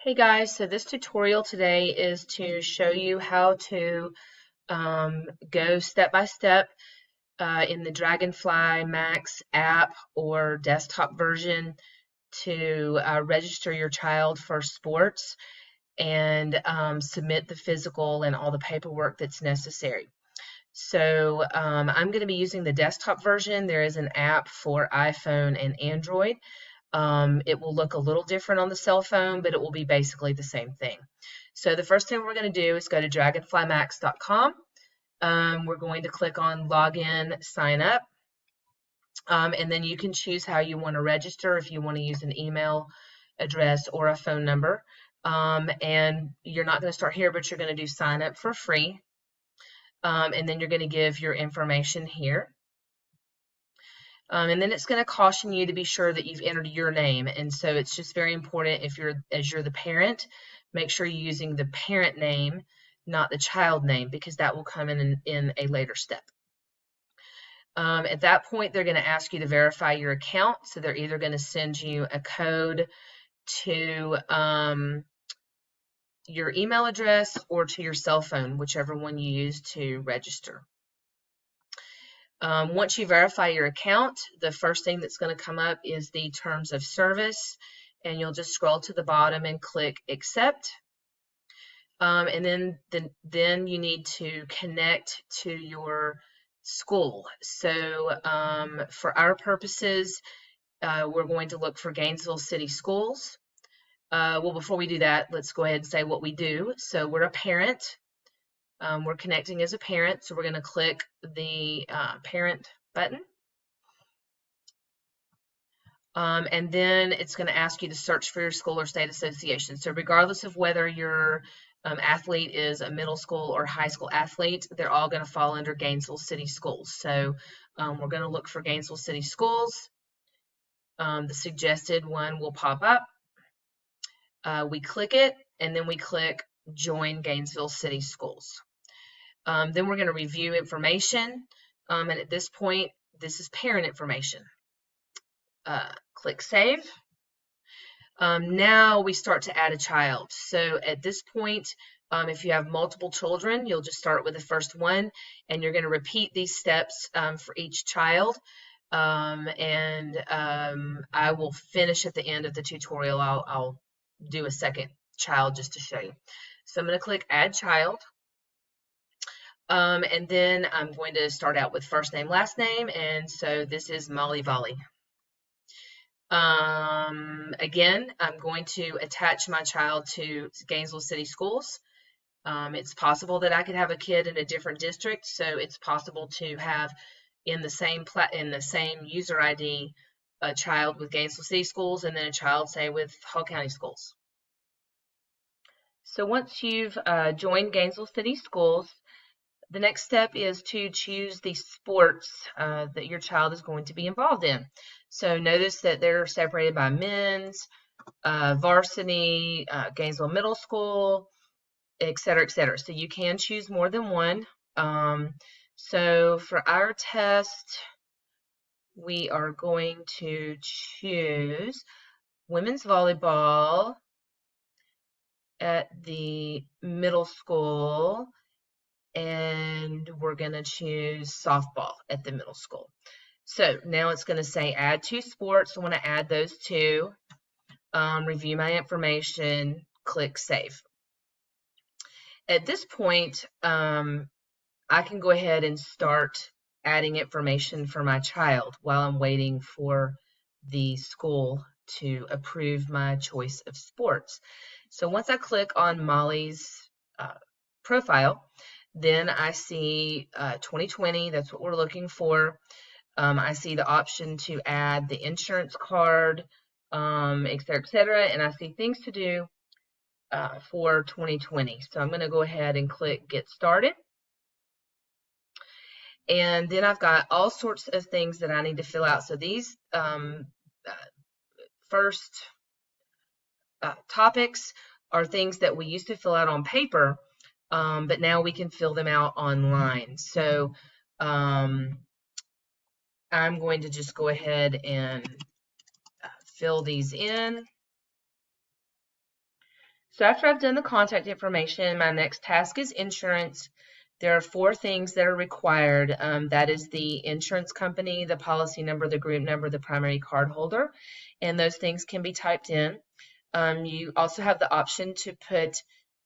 Hey guys, so this tutorial today is to show you how to go step by step in the DragonFly Max app or desktop version to register your child for sports and submit the physical and all the paperwork that's necessary. So I'm going to be using the desktop version. There is an app for iPhone and Android. It will look a little different on the cell phone, but it will be basically the same thing. So the first thing we're going to do is go to dragonflymax.com. We're going to click on login, sign up, and then you can choose how you want to register, if you want to use an email address or a phone number. And you're not going to start here, but you're going to do sign up for free. And then you're going to give your information here. And then it's going to caution you to be sure that you've entered your name. And so it's just very important as you're the parent, make sure you're using the parent name, not the child name, because that will come in a later step. At that point, they're going to ask you to verify your account. So they're either going to send you a code to your email address or to your cell phone, whichever one you use to register. Once you verify your account, the first thing that's going to come up is the terms of service, and you'll just scroll to the bottom and click accept. And then you need to connect to your school. So for our purposes, we're going to look for Gainesville City Schools. Well, before we do that, let's go ahead and say what we do. So we're a parent. We're connecting as a parent, so we're going to click the parent button. And then it's going to ask you to search for your school or state association. So regardless of whether your athlete is a middle school or high school athlete, they're all going to fall under Gainesville City Schools. So we're going to look for Gainesville City Schools. The suggested one will pop up. We click it, and then we click Join Gainesville City Schools. Then we're going to review information, and at this point, this is parent information. Click Save. Now we start to add a child. So at this point, if you have multiple children, you'll just start with the first one, and you're going to repeat these steps for each child. I will finish at the end of the tutorial. I'll do a second child just to show you. So I'm going to click Add Child. And then I'm going to start out with first name, last name, and so this is Molly Volley. Again, I'm going to attach my child to Gainesville City Schools. It's possible that I could have a kid in a different district, so it's possible to have in the same user ID a child with Gainesville City Schools and then a child, say, with Hall County Schools. So once you've joined Gainesville City Schools, the next step is to choose the sports that your child is going to be involved in. So notice that they're separated by men's, varsity, Gainesville Middle School, et cetera, et cetera. So you can choose more than one. So for our test, we are going to choose women's volleyball at the middle school, and we're going to choose softball at the middle school. So now it's going to say add two sports. I want to add those two, review my information, click save. At this point, I can go ahead and start adding information for my child while I'm waiting for the school to approve my choice of sports. So once I click on Molly's profile, then I see 2020, that's what we're looking for. I see the option to add the insurance card, et cetera, and I see things to do for 2020. So I'm going to go ahead and click Get Started. And then I've got all sorts of things that I need to fill out. So these first topics are things that we used to fill out on paper, but now we can fill them out online. So I'm going to just go ahead and fill these in. So after I've done the contact information, my next task is insurance. There are 4 things that are required. That is the insurance company, the policy number, the group number, the primary card holder, and those things can be typed in. You also have the option to put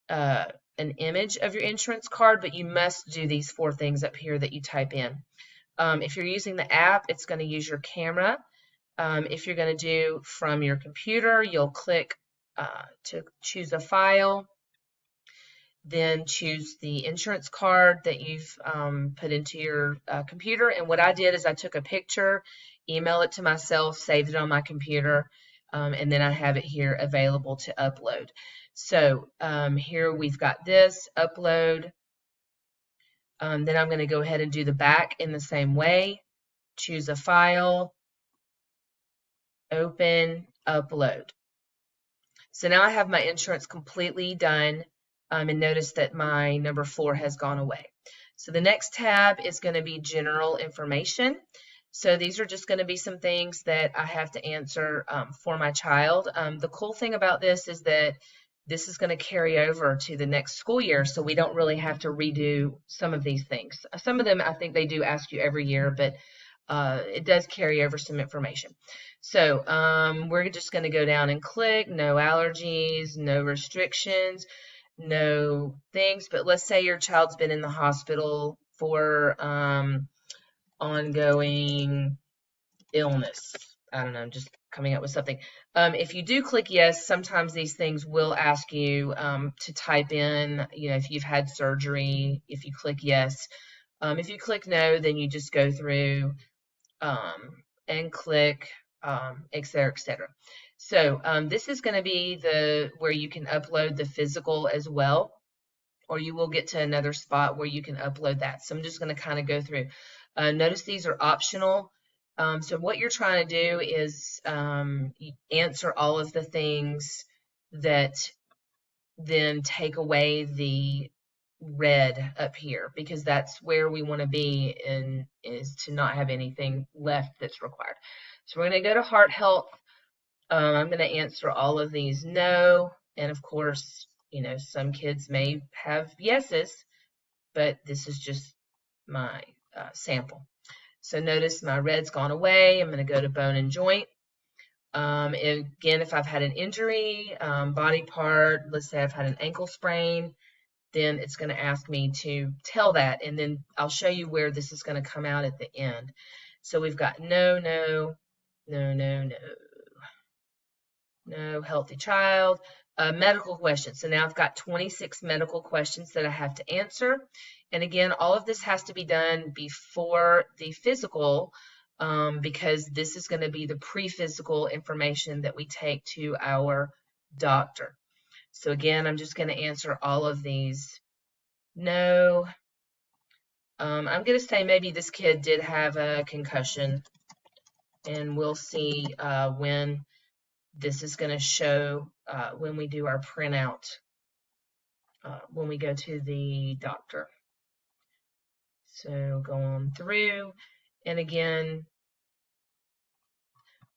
an image of your insurance card, but you must do these 4 things up here that you type in. If you're using the app, it's going to use your camera. If you're going to do from your computer, you'll click to choose a file, then choose the insurance card that you've put into your computer. And what I did is I took a picture, emailed it to myself, saved it on my computer, and then I have it here available to upload. So here we've got this, upload. Then I'm going to go ahead and do the back in the same way. Choose a file, open, upload. So now I have my insurance completely done, and notice that my number 4 has gone away. So the next tab is going to be general information. So these are just going to be some things that I have to answer for my child. The cool thing about this is that this is going to carry over to the next school year, so we don't really have to redo some of these things. Some of them I think they do ask you every year, but it does carry over some information. So we're just going to go down and click, no allergies, no restrictions, no things. But let's say your child's been in the hospital for ongoing illness. I don't know, I'm just coming up with something. If you do click yes, sometimes these things will ask you to type in, if you've had surgery, if you click yes. If you click no, then you just go through and click, et cetera, et cetera. So this is going to be where you can upload the physical as well, or you will get to another spot where you can upload that. So I'm just going to kind of go through. Notice these are optional. So what you're trying to do is answer all of the things that then take away the red up here, because that's where we want to be, and is to not have anything left that's required. So we're going to go to heart health. I'm going to answer all of these no, and of course, some kids may have yeses, but this is just my sample. So notice my red's gone away. I'm going to go to bone and joint. Again, if I've had an injury, body part, let's say I've had an ankle sprain, then it's going to ask me to tell that, and then I'll show you where this is going to come out at the end. So we've got no, no, no, no, no, no, healthy child, medical questions. So now I've got 26 medical questions that I have to answer. And again, all of this has to be done before the physical, because this is going to be the pre-physical information that we take to our doctor. So again, I'm just going to answer all of these no. I'm going to say maybe this kid did have a concussion, and we'll see when this is going to show when we do our printout, when we go to the doctor. So go on through, and again,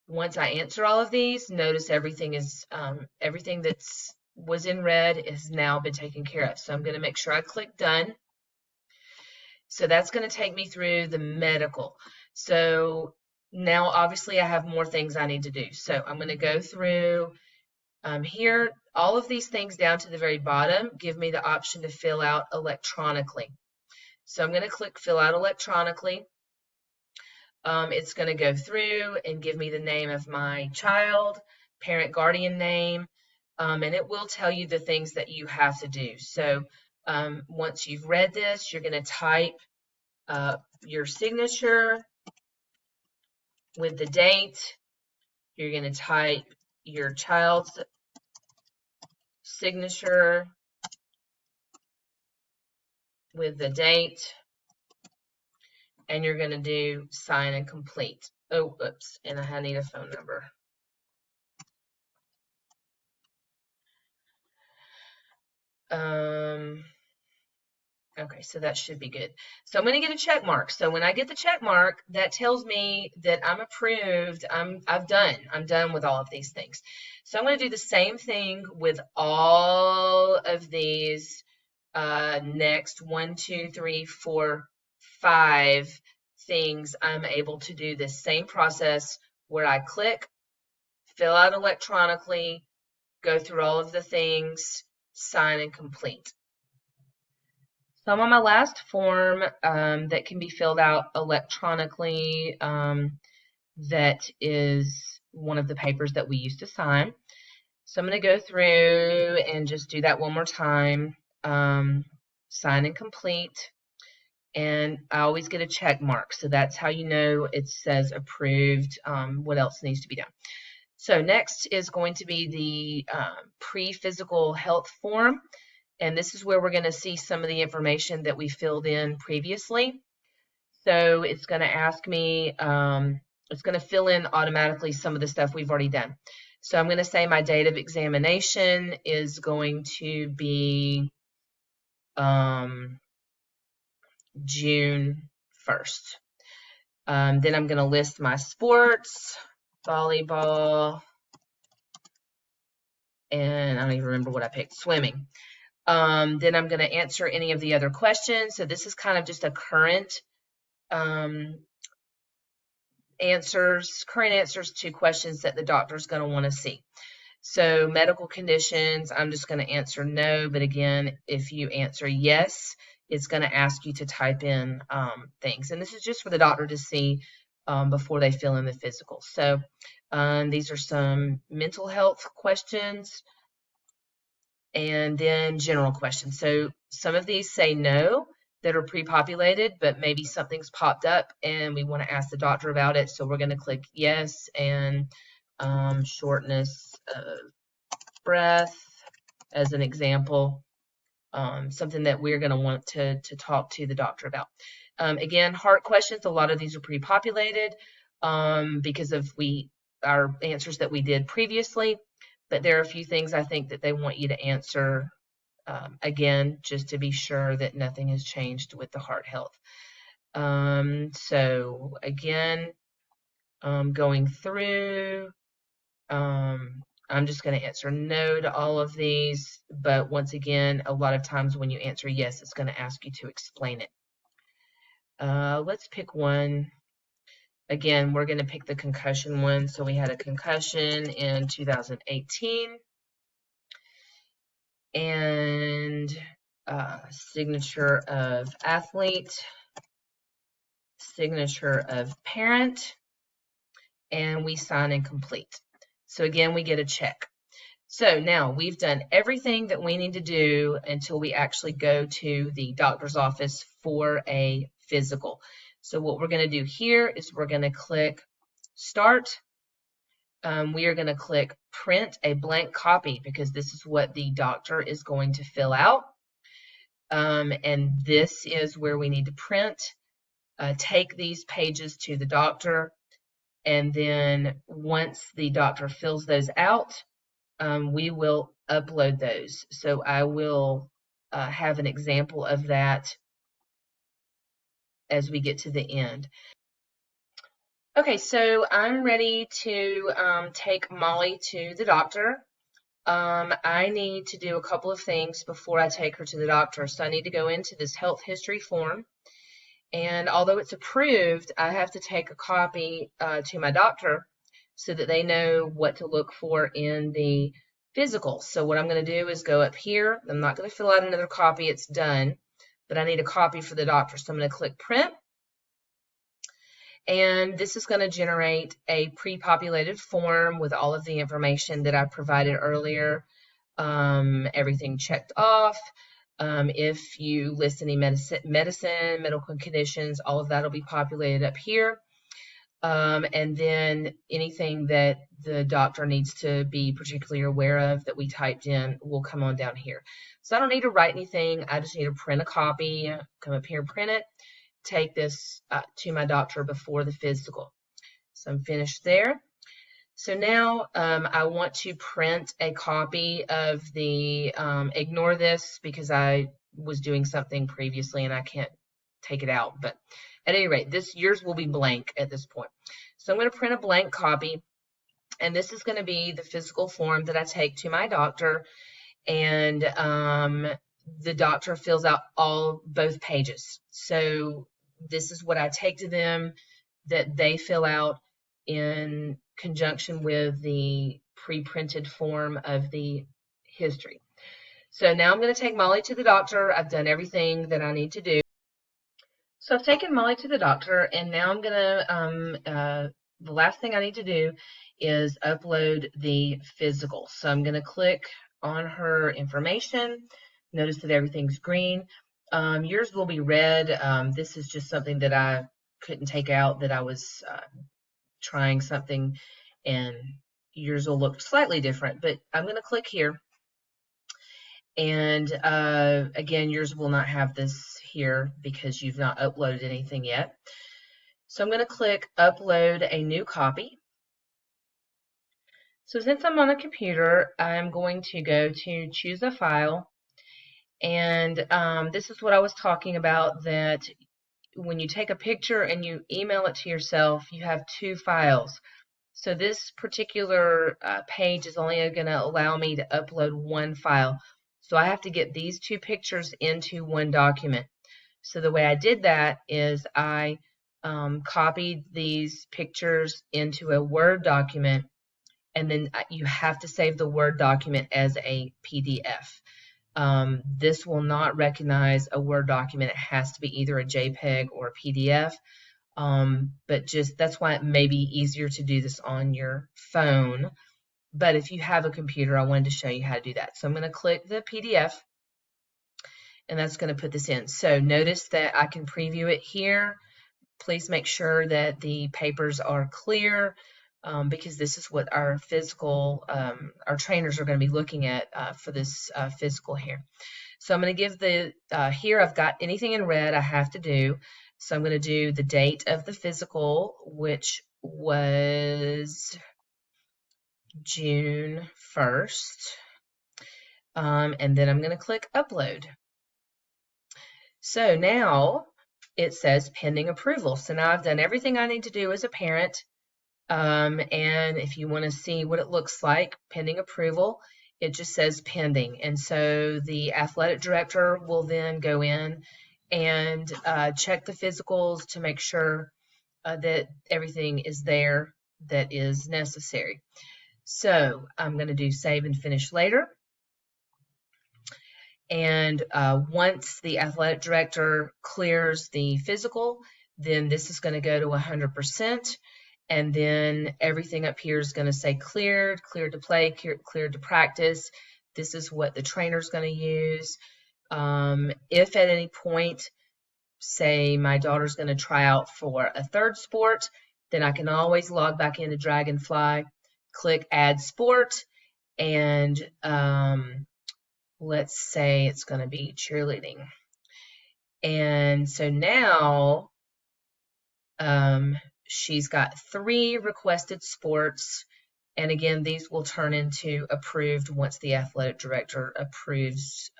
once I answer all of these, notice everything that's was in red has now been taken care of. So I'm going to make sure I click done. So that's going to take me through the medical. So now obviously I have more things I need to do. So I'm going to go through here. All of these things down to the very bottom give me the option to fill out electronically. So I'm going to click fill out electronically. It's going to go through and give me the name of my child, parent guardian name, and it will tell you the things that you have to do. So once you've read this, you're going to type your signature with the date. You're going to type your child's signature with the date, and you're going to do sign and complete. Oh, oops, and I need a phone number. Okay, so that should be good. So I'm going to get a check mark. So when I get the check mark, that tells me that I'm approved. I'm done with all of these things. So I'm going to do the same thing with all of these next 1, 2, 3, 4, 5 things. I'm able to do this same process where I click, fill out electronically, go through all of the things, sign and complete. So I'm on my last form that can be filled out electronically. That is one of the papers that we used to sign. So I'm going to go through and just do that one more time. Sign and complete. And I always get a check mark. So that's how you know it says approved. What else needs to be done? So next is going to be the pre-physical health form. And this is where we're going to see some of the information that we filled in previously. So it's going to ask me, it's going to fill in automatically some of the stuff we've already done. So I'm going to say my date of examination is going to be June 1st. Then I'm going to list my sports, volleyball, and I don't even remember what I picked, swimming. Then I'm going to answer any of the other questions. So this is kind of just a current answers to questions that the doctor's going to want to see. So medical conditions, I'm just going to answer no. But again, if you answer yes, it's going to ask you to type in things. And this is just for the doctor to see before they fill in the physical. So these are some mental health questions. And then general questions. So some of these say no that are pre-populated, but maybe something's popped up and we want to ask the doctor about it. So we're going to click yes, and shortness of breath as an example, something that we're going to want to talk to the doctor about. Again, heart questions, a lot of these are pre-populated because of our answers that we did previously. But there are a few things I think that they want you to answer again, just to be sure that nothing has changed with the heart health. So again, going through, I'm just going to answer no to all of these. But once again, a lot of times when you answer yes, it's going to ask you to explain it. Let's pick one. Again, we're going to pick the concussion one. So we had a concussion in 2018. And signature of athlete, signature of parent, and we sign and complete. So again, we get a check. So now we've done everything that we need to do until we actually go to the doctor's office for a physical. So what we're going to do here is we're going to click start. We are going to click print a blank copy because this is what the doctor is going to fill out. And this is where we need to print. Take these pages to the doctor. And then once the doctor fills those out, we will upload those. So I will have an example of that as we get to the end. Okay, so I'm ready to take Molly to the doctor. I need to do a couple of things before I take her to the doctor. So I need to go into this health history form. And although it's approved, I have to take a copy to my doctor so that they know what to look for in the physical. So what I'm going to do is go up here. I'm not going to fill out another copy. It's done. But I need a copy for the doctor. So I'm going to click print. And this is going to generate a pre-populated form with all of the information that I provided earlier. Everything checked off. If you list any medicine, medical conditions, all of that will be populated up here. And then anything that the doctor needs to be particularly aware of that we typed in will come on down here. So I don't need to write anything. I just need to print a copy, come up here and print it, take this to my doctor before the physical. So I'm finished there. So now I want to print a copy of the, ignore this because I was doing something previously and I can't take it out. But at any rate, yours will be blank at this point. So I'm going to print a blank copy, and this is going to be the physical form that I take to my doctor, and the doctor fills out both pages. So this is what I take to them that they fill out in conjunction with the pre-printed form of the history. So now I'm going to take Molly to the doctor. I've done everything that I need to do. So I've taken Molly to the doctor, and now I'm going to, the last thing I need to do is upload the physical. So I'm going to click on her information. Notice that everything's green. Yours will be red. This is just something that I couldn't take out, that I was trying something, and yours will look slightly different. But I'm going to click here. And again, yours will not have this here because you've not uploaded anything yet. So I'm going to click upload a new copy. So since I'm on a computer, I'm going to go to choose a file. And this is what I was talking about, that when you take a picture and you email it to yourself, you have two files. So this particular page is only going to allow me to upload one file. So I have to get these two pictures into one document. So the way I did that is I copied these pictures into a Word document, and then you have to save the Word document as a PDF. This will not recognize a Word document. It has to be either a JPEG or a PDF. But just that's why it may be easier to do this on your phone. But if you have a computer, I wanted to show you how to do that. So I'm going to click the PDF, and that's going to put this in. So notice that I can preview it here. Please make sure that the papers are clear, because this is what our physical, our trainers are going to be looking at for this physical here. So I'm going to give the, here I've got anything in red I have to do. So I'm going to do the date of the physical, which was June 1st. And then I'm going to click upload. So now it says pending approval. So now I've done everything I need to do as a parent. And if you want to see what it looks like, pending approval, it just says pending. And so the athletic director will then go in and check the physicals to make sure that everything is there that is necessary. So I'm going to do save and finish later. And once the athletic director clears the physical, then this is going to go to 100%. And then everything up here is going to say cleared, cleared to play, cleared to practice. This is what the trainer is going to use. If at any point, say my daughter's going to try out for a third sport, then I can always log back into DragonFly, click add sport, and let's say it's going to be cheerleading. And so now she's got 3 requested sports. And again, these will turn into approved once the athletic director approves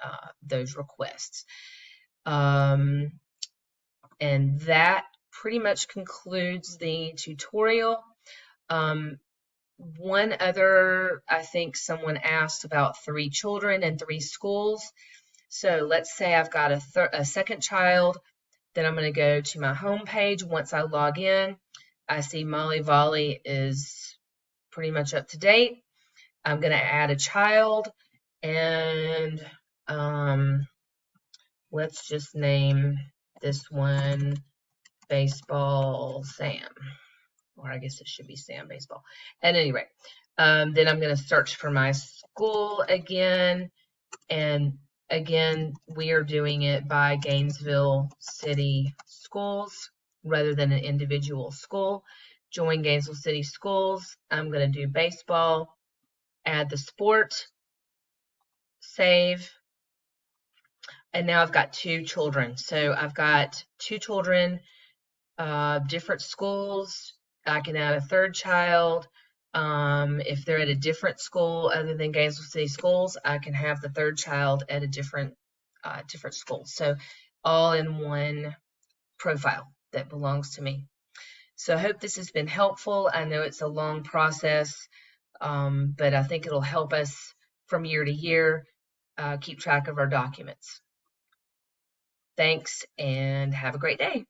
those requests. And that pretty much concludes the tutorial. One other, I think someone asked about 3 children and 3 schools. So let's say I've got a second child. Then I'm going to go to my home page. Once I log in, I see Molly Volley is pretty much up to date. I'm going to add a child, and let's just name this one Baseball Sam. Or I guess it should be Sam Baseball. At any rate, then I'm going to search for my school again. And again, we are doing it by Gainesville City Schools rather than an individual school. Join Gainesville City Schools. I'm going to do baseball, add the sport, save. And now I've got 2 children. So I've got 2 children, different schools. I can add a third child. If they're at a different school other than Gainesville City Schools, I can have the third child at a different different schools. So all in one profile that belongs to me. So I hope this has been helpful. I know it's a long process, but I think it'll help us from year to year keep track of our documents. Thanks and have a great day.